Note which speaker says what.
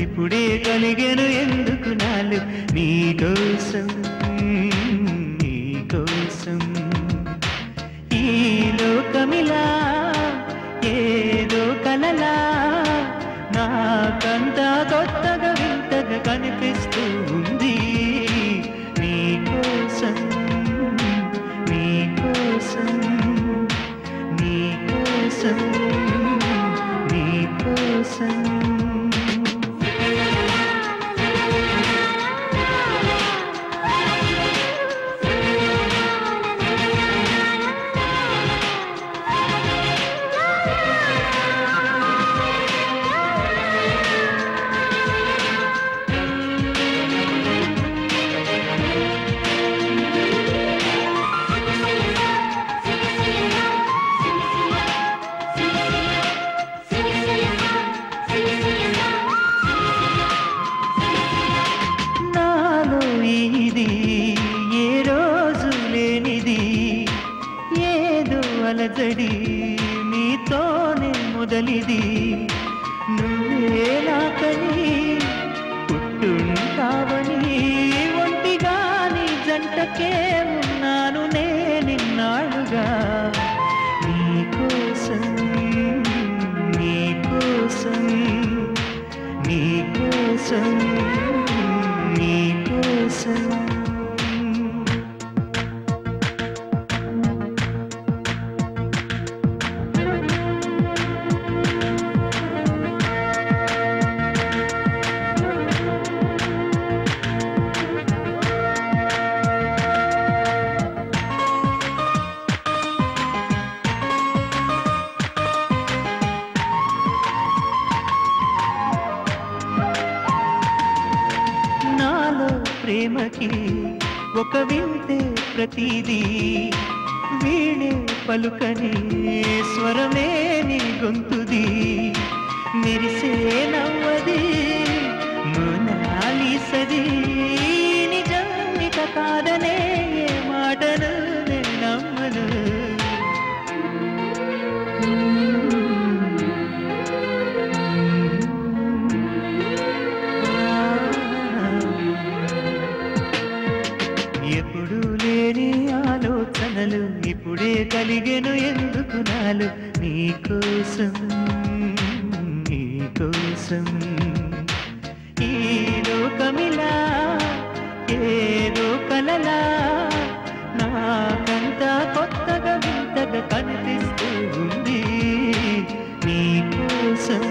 Speaker 1: ఇప్పుడే కలిగెను ఎందుకు నాలు నీకోసం నీకోసం ఈ లోకమిలా ఏదో కలలా నాకంతా కొత్తగా వింతగా కనిపిస్తూ ఉంది నీకోసం నీకోసం నీకోసం నీకోసం అలజడి నీతోనే మొదలిది నువ్వే నాకని పుట్టుంటావని ఒంటిగా నీ జంటకే ఉన్నాను నేనిన్నాళ్ళుగా నీకోసం నీకోసం నీకోసం నీకోసం ప్రేమకి ఒక వింతే ప్రతిదీ వీణే పలుకని స్వరమే నీ గొంతుది మెరిసే నవ్వది మోనాలిసది నిజం ఇక కాదనే ఏ మాటను నేను నమ్మను ఎప్పుడు లేని ఆలోచనలు ఇప్పుడే కలిగెను ఎందుకు నాలు నీకోసం నీకోసం ఈ లోకమిలా ఏదో కలలా నాకంతా కొత్తగా వింతగా కనిపిస్తూ ఉంది నీకోసం